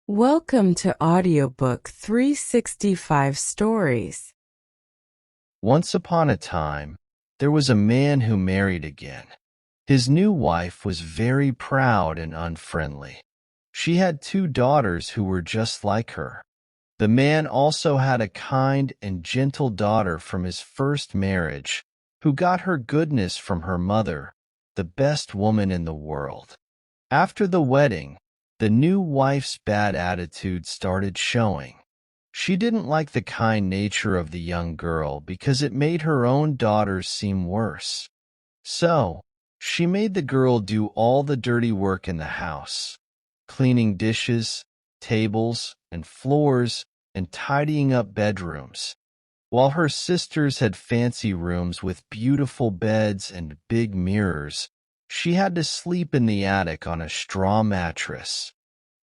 Welcome to Audiobook 365 Stories. Once upon a time, there was a man who married again. His new wife was very proud and unfriendly. She had two daughters who were just like her. The man also had a kind and gentle daughter from his first marriage, who got her goodness from her mother, the best woman in the world. After the wedding, the new wife's bad attitude started showing. She didn't like the kind nature of the young girl because it made her own daughters seem worse. So, she made the girl do all the dirty work in the house, cleaning dishes, tables, and floors, and tidying up bedrooms. While her sisters had fancy rooms with beautiful beds and big mirrors, she had to sleep in the attic on a straw mattress.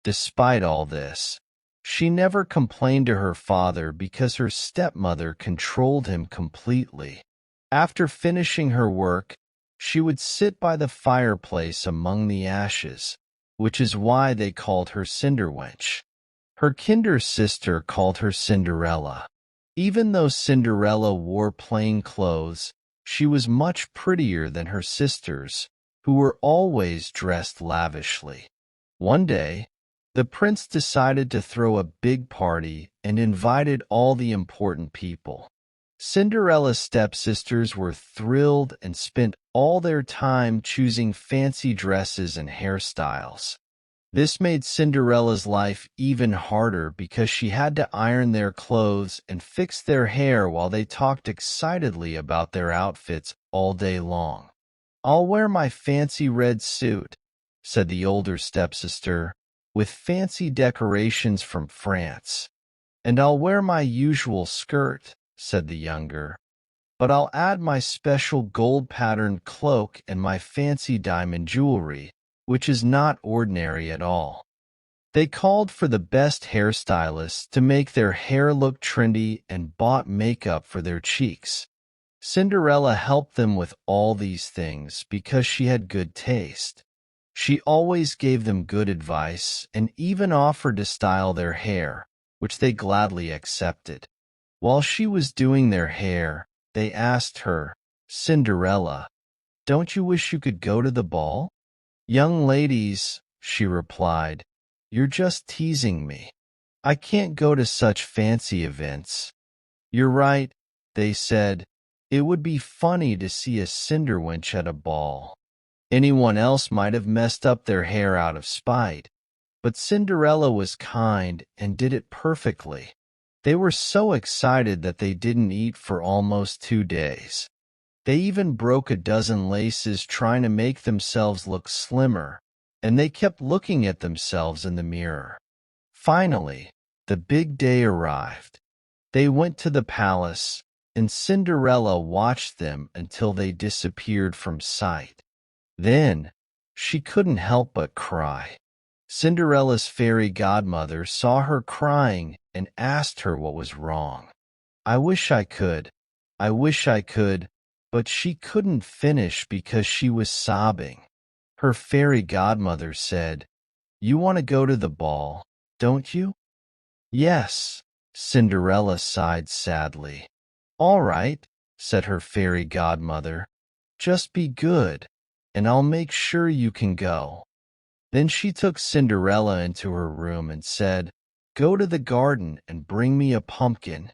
Despite all this, she never complained to her father because her stepmother controlled him completely. After finishing her work, she would sit by the fireplace among the ashes, which is why they called her Cinderwench. Her kinder sister called her Cinderella. Even though Cinderella wore plain clothes, she was much prettier than her sisters, who were always dressed lavishly. One day, the prince decided to throw a big party and invited all the important people. Cinderella's stepsisters were thrilled and spent all their time choosing fancy dresses and hairstyles. This made Cinderella's life even harder because she had to iron their clothes and fix their hair while they talked excitedly about their outfits all day long. "I'll wear my fancy red suit," said the older stepsister, "with fancy decorations from France. "And I'll wear my usual skirt," said the younger, "but I'll add my special gold-patterned cloak and my fancy diamond jewelry, which is not ordinary at all." They called for the best hairstylists to make their hair look trendy and bought makeup for their cheeks. Cinderella helped them with all these things because she had good taste. She always gave them good advice and even offered to style their hair, which they gladly accepted. While she was doing their hair, they asked her, "Cinderella, don't you wish you could go to the ball?" "Young ladies," she replied, "you're just teasing me. I can't go to such fancy events." "You're right," they said. "It would be funny to see a Cinderwench at a ball. Anyone else might have messed up their hair out of spite, but Cinderella was kind and did it perfectly." They were so excited that they didn't eat for almost 2 days. They even broke a dozen laces trying to make themselves look slimmer, and they kept looking at themselves in the mirror. Finally, the big day arrived. They went to the palace, and Cinderella watched them until they disappeared from sight. Then, she couldn't help but cry. Cinderella's fairy godmother saw her crying and asked her what was wrong. I wish I could, but she couldn't finish because she was sobbing. Her fairy godmother said, "You want to go to the ball, don't you?" "Yes," Cinderella sighed sadly. "All right," said her fairy godmother. "Just be good, and I'll make sure you can go." Then she took Cinderella into her room and said, "Go to the garden and bring me a pumpkin."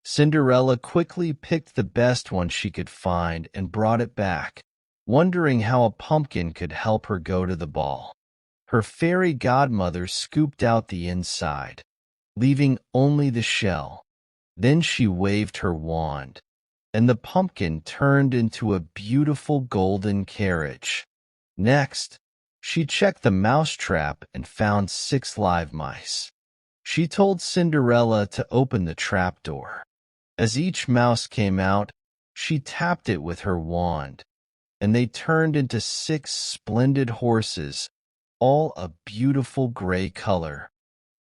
Cinderella quickly picked the best one she could find and brought it back, wondering how a pumpkin could help her go to the ball. Her fairy godmother scooped out the inside, leaving only the shell. Then she waved her wand, and the pumpkin turned into a beautiful golden carriage. Next, she checked the mousetrap and found 6 live mice. She told Cinderella to open the trapdoor. As each mouse came out, she tapped it with her wand, and they turned into 6 splendid horses, all a beautiful gray color.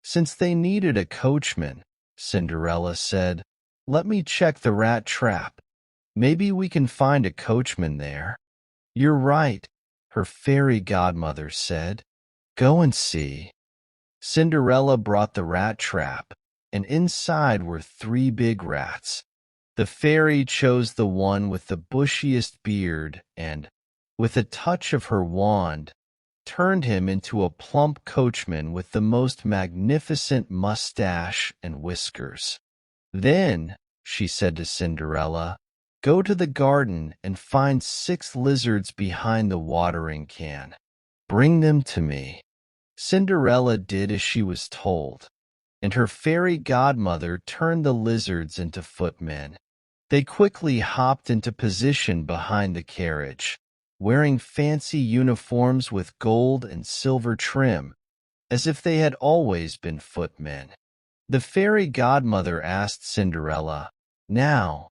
Since they needed a coachman, Cinderella said, "Let me check the rat trap. Maybe we can find a coachman there." "You're right," her fairy godmother said. "Go and see." Cinderella brought the rat trap, and inside were 3 big rats. The fairy chose the one with the bushiest beard and, with a touch of her wand, turned him into a plump coachman with the most magnificent mustache and whiskers. Then, she said to Cinderella, go to the garden and find 6 lizards behind the watering can. Bring them to me. Cinderella did as she was told, and her fairy godmother turned the lizards into footmen. They quickly hopped into position behind the carriage, wearing fancy uniforms with gold and silver trim, as if they had always been footmen. The fairy godmother asked Cinderella, now,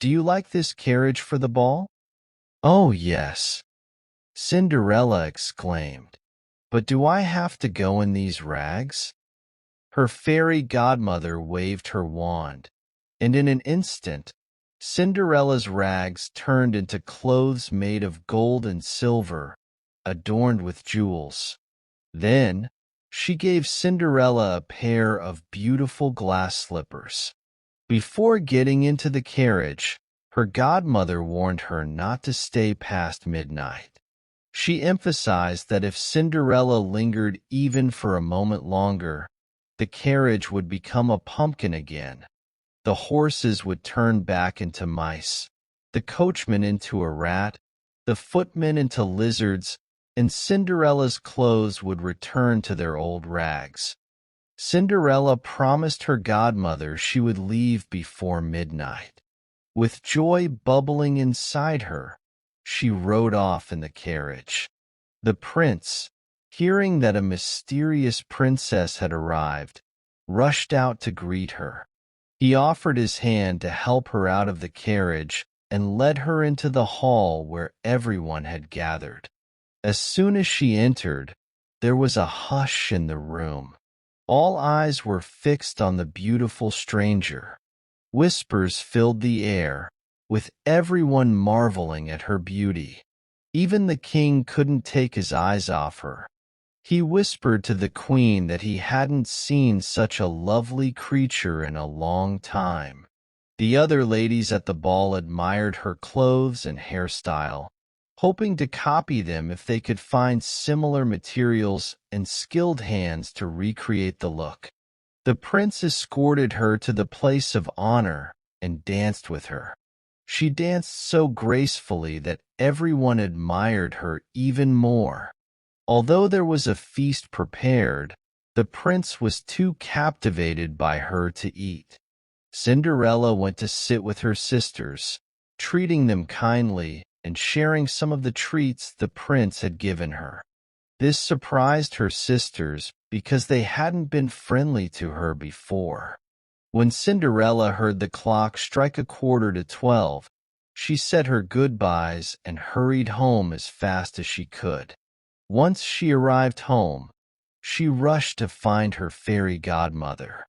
do you like this carriage for the ball? Oh, yes, Cinderella exclaimed. But do I have to go in these rags? Her fairy godmother waved her wand, and in an instant, Cinderella's rags turned into clothes made of gold and silver, adorned with jewels. Then, she gave Cinderella a pair of beautiful glass slippers. Before getting into the carriage, her godmother warned her not to stay past midnight. She emphasized that if Cinderella lingered even for a moment longer, the carriage would become a pumpkin again. The horses would turn back into mice, the coachman into a rat, the footmen into lizards, and Cinderella's clothes would return to their old rags. Cinderella promised her godmother she would leave before midnight. With joy bubbling inside her, she rode off in the carriage. The prince, hearing that a mysterious princess had arrived, rushed out to greet her. He offered his hand to help her out of the carriage and led her into the hall where everyone had gathered. As soon as she entered, there was a hush in the room. All eyes were fixed on the beautiful stranger. Whispers filled the air, with everyone marveling at her beauty. Even the king couldn't take his eyes off her. He whispered to the queen that he hadn't seen such a lovely creature in a long time. The other ladies at the ball admired her clothes and hairstyle, hoping to copy them if they could find similar materials and skilled hands to recreate the look. The prince escorted her to the place of honor and danced with her. She danced so gracefully that everyone admired her even more. Although there was a feast prepared, the prince was too captivated by her to eat. Cinderella went to sit with her sisters, treating them kindly and sharing some of the treats the prince had given her. This surprised her sisters because they hadn't been friendly to her before. When Cinderella heard the clock strike 11:45, she said her goodbyes and hurried home as fast as she could. Once she arrived home, she rushed to find her fairy godmother.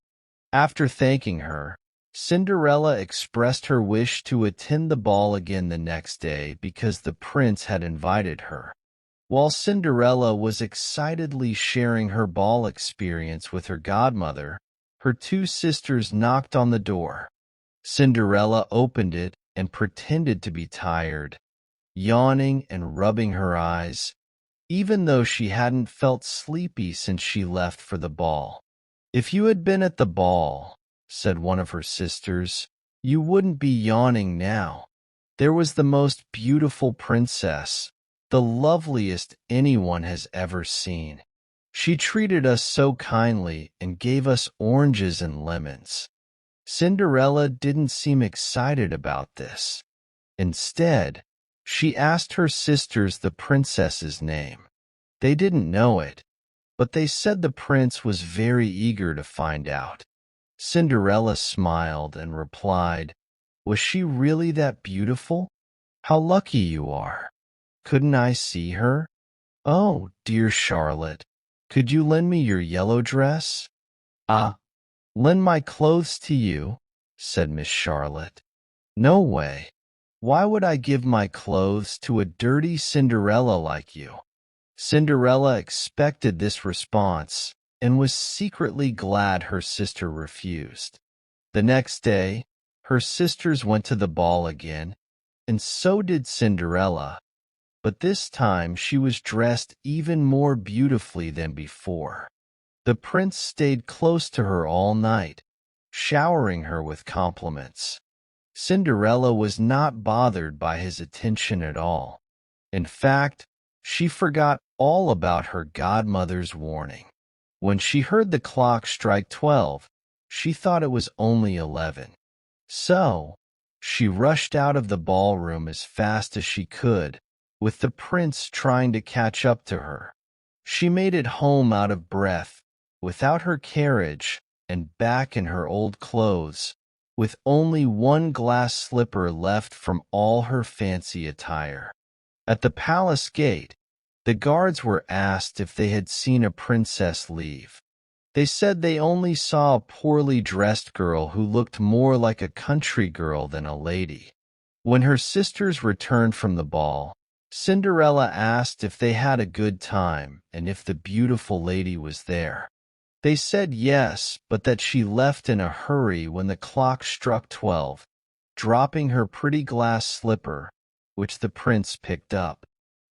After thanking her, Cinderella expressed her wish to attend the ball again the next day because the prince had invited her. While Cinderella was excitedly sharing her ball experience with her godmother, her 2 sisters knocked on the door. Cinderella opened it and pretended to be tired, yawning and rubbing her eyes, even though she hadn't felt sleepy since she left for the ball. If you had been at the ball, said one of her sisters, you wouldn't be yawning now. There was the most beautiful princess, the loveliest anyone has ever seen. She treated us so kindly and gave us oranges and lemons. Cinderella didn't seem excited about this. Instead, she asked her sisters the princess's name. They didn't know it, but they said the prince was very eager to find out. Cinderella smiled and replied, "Was she really that beautiful? How lucky you are. Couldn't I see her? Oh, dear Charlotte, could you lend me your yellow dress?" "Ah, lend my clothes to you?" said Miss Charlotte. "No way. Why would I give my clothes to a dirty Cinderella like you?" Cinderella expected this response, and was secretly glad her sister refused. The next day, her sisters went to the ball again, and so did Cinderella, but this time she was dressed even more beautifully than before. The prince stayed close to her all night, showering her with compliments. Cinderella was not bothered by his attention at all. In fact, she forgot all about her godmother's warning. When she heard the clock strike 12, she thought it was only 11. So, she rushed out of the ballroom as fast as she could, with the prince trying to catch up to her. She made it home out of breath, without her carriage, and back in her old clothes, with only one glass slipper left from all her fancy attire. At the palace gate, the guards were asked if they had seen a princess leave. They said they only saw a poorly dressed girl who looked more like a country girl than a lady. When her sisters returned from the ball, Cinderella asked if they had a good time and if the beautiful lady was there. They said yes, but that she left in a hurry when the clock struck 12, dropping her pretty glass slipper, which the prince picked up.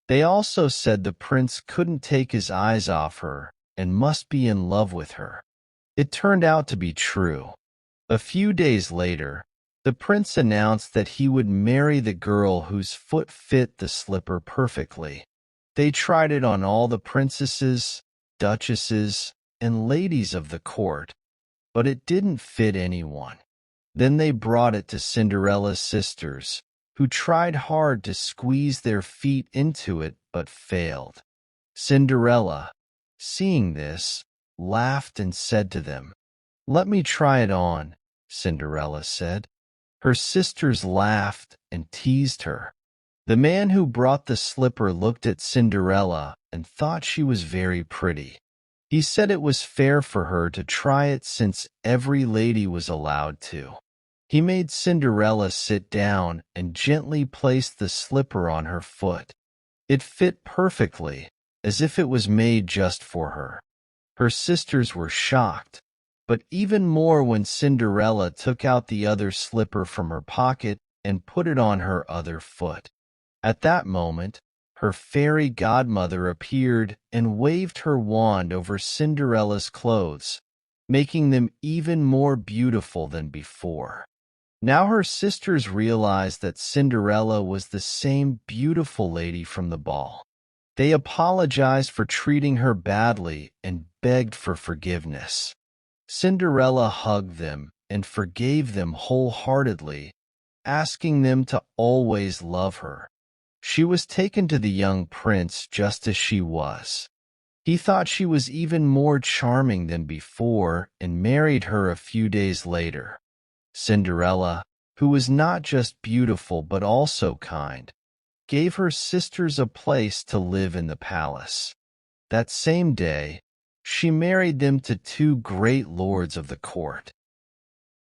They also said the prince couldn't take his eyes off her and must be in love with her. It turned out to be true. A few days later, the prince announced that he would marry the girl whose foot fit the slipper perfectly. They tried it on all the princesses, duchesses, and ladies of the court, but it didn't fit anyone. Then they brought it to Cinderella's sisters, who tried hard to squeeze their feet into it but failed. Cinderella, seeing this, laughed and said to them, "Let me try it on," Cinderella said. Her sisters laughed and teased her. The man who brought the slipper looked at Cinderella and thought she was very pretty. He said it was fair for her to try it since every lady was allowed to. He made Cinderella sit down and gently placed the slipper on her foot. It fit perfectly, as if it was made just for her. Her sisters were shocked, but even more when Cinderella took out the other slipper from her pocket and put it on her other foot. At that moment, her fairy godmother appeared and waved her wand over Cinderella's clothes, making them even more beautiful than before. Now her sisters realized that Cinderella was the same beautiful lady from the ball. They apologized for treating her badly and begged for forgiveness. Cinderella hugged them and forgave them wholeheartedly, asking them to always love her. She was taken to the young prince just as she was. He thought she was even more charming than before and married her a few days later. Cinderella, who was not just beautiful but also kind, gave her sisters a place to live in the palace. That same day, she married them to two great lords of the court.